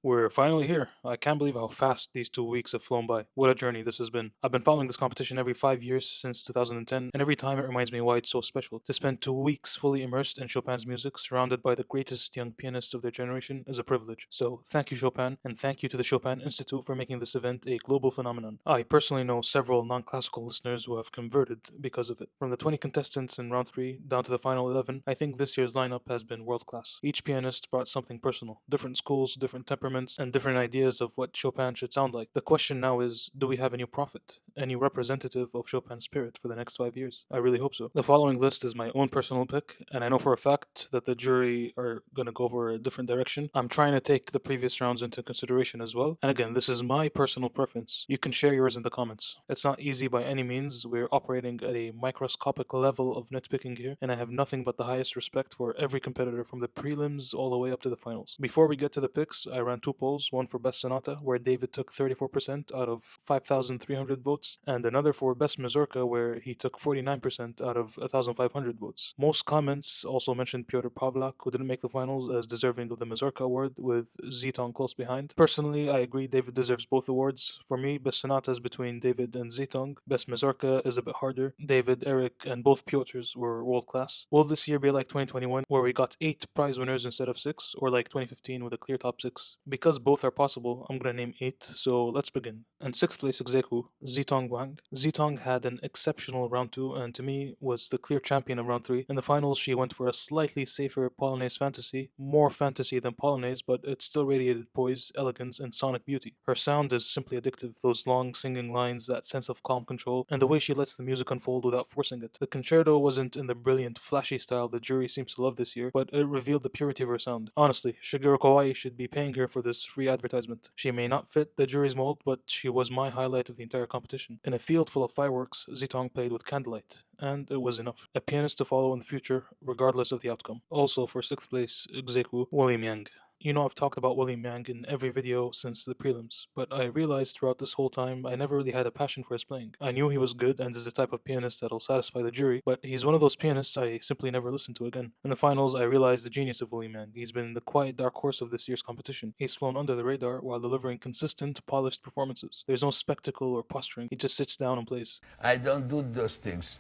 We're finally here. I can't believe how fast these 2 weeks have flown by. What a journey this has been. I've been following this competition every 5 years since 2010, and every time it reminds me why it's so special. To spend 2 weeks fully immersed in Chopin's music, surrounded by the greatest young pianists of their generation, is a privilege. So, thank you, Chopin, and thank you to the Chopin Institute for making this event a global phenomenon. I personally know several non classical listeners who have converted because of it. From the 20 contestants in round 3 down to the final 11, I think this year's lineup has been world class. Each pianist brought something personal, different schools, different temperaments, and different ideas of what Chopin should sound like. The question now is, do we have a new prophet, a new representative of Chopin's spirit for the next 5 years? I really hope so. The following list is my own personal pick, and I know for a fact that the jury are going to go over a different direction. I'm trying to take the previous rounds into consideration as well. And again, this is my personal preference. You can share yours in the comments. It's not easy by any means. We're operating at a microscopic level of nitpicking here, and I have nothing but the highest respect for every competitor from the prelims all the way up to the finals. Before we get to the picks, I ran two polls, one for Best Sonata, where David took 34% out of 5,300 votes, and another for Best Mazurka, where he took 49% out of 1,500 votes. Most comments also mentioned Pyotr Pavlak, who didn't make the finals, as deserving of the Mazurka award, with Ziton close behind. Personally, I agree David deserves both awards. For me, Best Sonata is between David and Zitong. Best Mazurka is a bit harder. David, Eric, and both Piotr's were world class. Will this year be like 2021, where we got 8 prize winners instead of 6, or like 2015 with a clear top 6? Because both are possible, I'm gonna name 8, so let's begin. In 6th place, Ex-Aequo, Zitong Wang. Zitong had an exceptional round 2, and to me was the clear champion of round 3. In the finals, she went for a slightly safer Polonaise fantasy, more fantasy than Polonaise, but it still radiated poise, elegance, and sonic beauty. Her sound is simply addictive, those long singing lines, that sense of calm control, and the way she lets the music unfold without forcing it. The concerto wasn't in the brilliant, flashy style the jury seems to love this year, but it revealed the purity of her sound. Honestly, Shigeru Kawai should be paying her for this free advertisement. She may not fit the jury's mold, but she was my highlight of the entire competition. In a field full of fireworks, Zitong played with candlelight, and it was enough. A pianist to follow in the future, regardless of the outcome. Also, for 6th place, Ex-Aequo, William Yang. You know, I've talked about William Yang in every video since the prelims, but I realized throughout this whole time I never really had a passion for his playing. I knew he was good and is the type of pianist that'll satisfy the jury, but he's one of those pianists I simply never listened to again. In the finals, I realized the genius of William Yang. He's been the quiet dark horse of this year's competition. He's flown under the radar while delivering consistent, polished performances. There's no spectacle or posturing, he just sits down and plays. I don't do those things.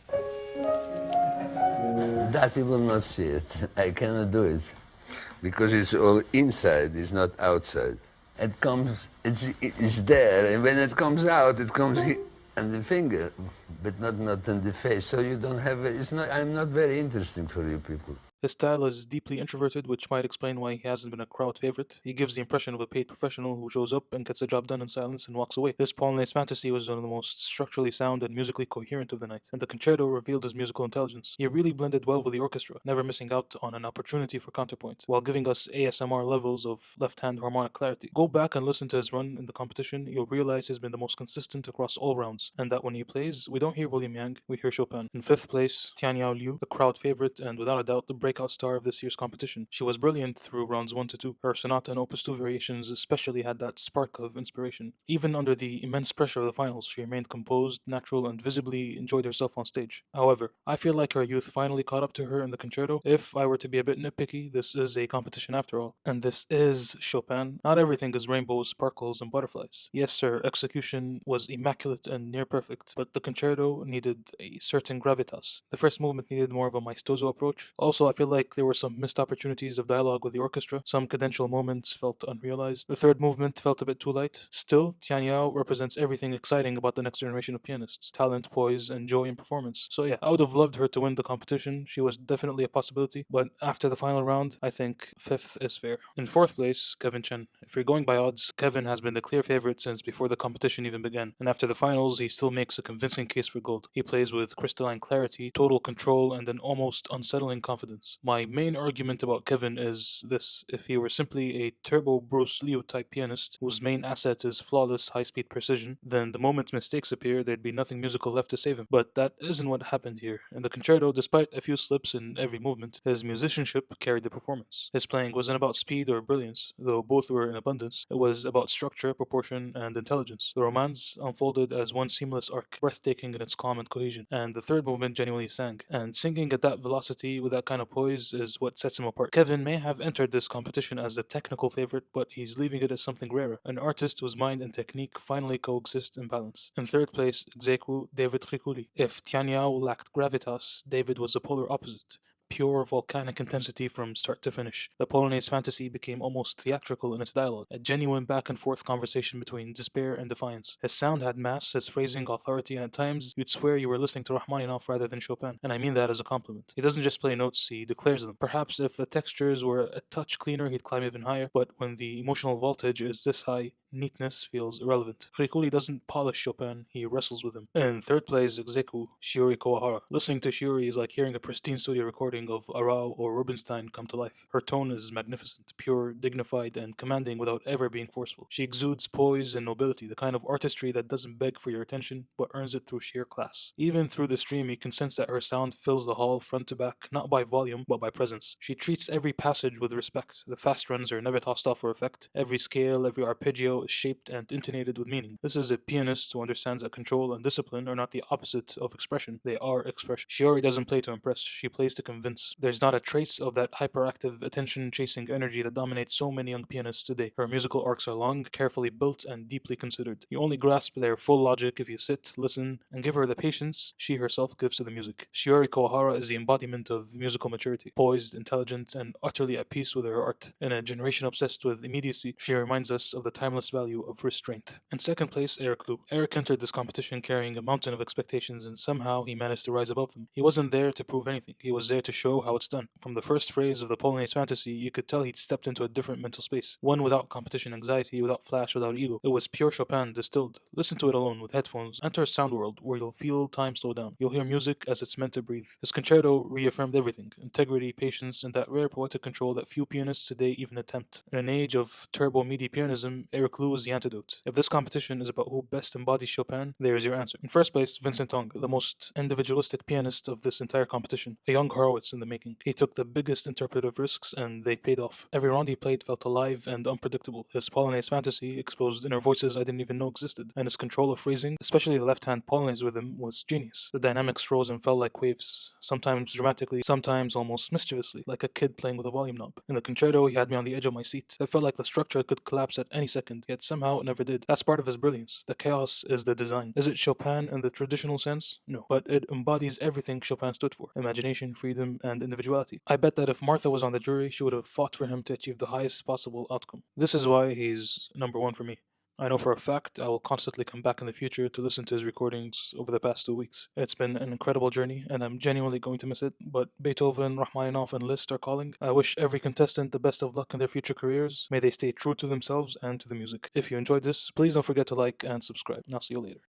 That you will not see it. I cannot do it. Because it's all inside, it's not outside. It comes, it's there, and when it comes out, it comes on the finger, but not in the face. So you don't have, it's not, I'm not very interesting for you people. His style is deeply introverted, which might explain why he hasn't been a crowd favorite. He gives the impression of a paid professional who shows up and gets the job done in silence and walks away. This Polonaise fantasy was one of the most structurally sound and musically coherent of the night, and the concerto revealed his musical intelligence. He really blended well with the orchestra, never missing out on an opportunity for counterpoint, while giving us ASMR levels of left-hand harmonic clarity. Go back and listen to his run in the competition, you'll realize he's been the most consistent across all rounds, and that when he plays, we don't hear William Yang, we hear Chopin. In 5th place, Tianyao Liu, the crowd favorite and without a doubt the breakout star of this year's competition. She was brilliant through rounds 1 to 2. Her sonata and opus 2 variations especially had that spark of inspiration. Even under the immense pressure of the finals, she remained composed, natural, and visibly enjoyed herself on stage. However, I feel like her youth finally caught up to her in the concerto. If I were to be a bit nitpicky, this is a competition after all. And this is Chopin. Not everything is rainbows, sparkles, and butterflies. Yes, her execution was immaculate and near perfect, but the concerto needed a certain gravitas. The first movement needed more of a maestoso approach. Also, I feel like there were some missed opportunities of dialogue with the orchestra. Some cadential moments felt unrealized. The third movement felt a bit too light. Still, Tian Yao represents everything exciting about the next generation of pianists. Talent, poise, and joy in performance. So yeah, I would have loved her to win the competition. She was definitely a possibility, but after the final round, I think 5th is fair. In 4th place, Kevin Chen. If you're going by odds, Kevin has been the clear favorite since before the competition even began, and after the finals, he still makes a convincing case for gold. He plays with crystalline clarity, total control, and an almost unsettling confidence. My main argument about Kevin is this: if he were simply a turbo Bruce Liu type pianist whose main asset is flawless high speed precision, then the moment mistakes appear, there'd be nothing musical left to save him. But that isn't what happened here. In the concerto, despite a few slips in every movement, his musicianship carried the performance. His playing wasn't about speed or brilliance, though both were in abundance. It was about structure, proportion, and intelligence. The romance unfolded as one seamless breathtaking in its calm and cohesion, and the third movement genuinely sang. And singing at that velocity with that kind of poise is what sets him apart. Kevin may have entered this competition as the technical favorite, but he's leaving it as something rarer, an artist whose mind and technique finally coexist in balance. In third place, Ex-Aequo, David Riculi. If Tianyao lacked gravitas, David was the polar opposite. Pure volcanic intensity from start to finish. The Polonaise fantasy became almost theatrical in its dialogue, a genuine back and forth conversation between despair and defiance. His sound had mass, his phrasing authority, and at times you'd swear you were listening to Rachmaninoff rather than Chopin. And I mean that as a compliment. He doesn't just play notes, he declares them. Perhaps if the textures were a touch cleaner, he'd climb even higher, but when the emotional voltage is this high, neatness feels irrelevant. Rikuli doesn't polish Chopin, he wrestles with him. In third place, Ex-Aequo, Shiori Kawahara. Listening to Shiori is like hearing a pristine studio recording of Arau or Rubinstein come to life. Her tone is magnificent, pure, dignified, and commanding without ever being forceful. She exudes poise and nobility, the kind of artistry that doesn't beg for your attention, but earns it through sheer class. Even through the stream, you can sense that her sound fills the hall front to back, not by volume, but by presence. She treats every passage with respect. The fast runs are never tossed off for effect. Every scale, every arpeggio is shaped and intonated with meaning. This is a pianist who understands that control and discipline are not the opposite of expression. They are expression. Shiori doesn't play to impress, she plays to convince. There's not a trace of that hyperactive, attention-chasing energy that dominates so many young pianists today. Her musical arcs are long, carefully built, and deeply considered. You only grasp their full logic if you sit, listen, and give her the patience she herself gives to the music. Shiori Kawahara is the embodiment of musical maturity, poised, intelligent, and utterly at peace with her art. In a generation obsessed with immediacy, she reminds us of the timeless value of restraint. In second place, Eric Lu. Eric entered this competition carrying a mountain of expectations, and somehow he managed to rise above them. He wasn't there to prove anything, he was there to show how it's done. From the first phrase of the Polonaise fantasy, you could tell he'd stepped into a different mental space, one without competition anxiety, without flash, without ego. It was pure Chopin distilled. Listen to it alone with headphones. Enter a sound world where you'll feel time slow down. You'll hear music as it's meant to breathe. His concerto reaffirmed everything: integrity, patience, and that rare poetic control that few pianists today even attempt. In an age of turbo MIDI pianism, Eric Lu is the antidote. If this competition is about who best embodies Chopin, there's your answer. In first place, Vincent Tong, the most individualistic pianist of this entire competition, a young Horowitz in the making. He took the biggest interpretive risks, and they paid off. Every round he played felt alive and unpredictable. His Polonaise fantasy exposed inner voices I didn't even know existed, and his control of phrasing, especially the left-hand Polonaise rhythm, was genius. The dynamics rose and fell like waves, sometimes dramatically, sometimes almost mischievously, like a kid playing with a volume knob. In the concerto, he had me on the edge of my seat. It felt like the structure could collapse at any second, yet somehow it never did. That's part of his brilliance. The chaos is the design. Is it Chopin in the traditional sense? No. But it embodies everything Chopin stood for: imagination, freedom, and individuality. I bet that if Martha was on the jury, she would have fought for him to achieve the highest possible outcome. This is why he's number one for me. I know for a fact I will constantly come back in the future to listen to his recordings over the past 2 weeks. It's been an incredible journey, and I'm genuinely going to miss it, but Beethoven, Rachmaninoff, and Liszt are calling. I wish every contestant the best of luck in their future careers. May they stay true to themselves and to the music. If you enjoyed this, please don't forget to like and subscribe, and I'll see you later.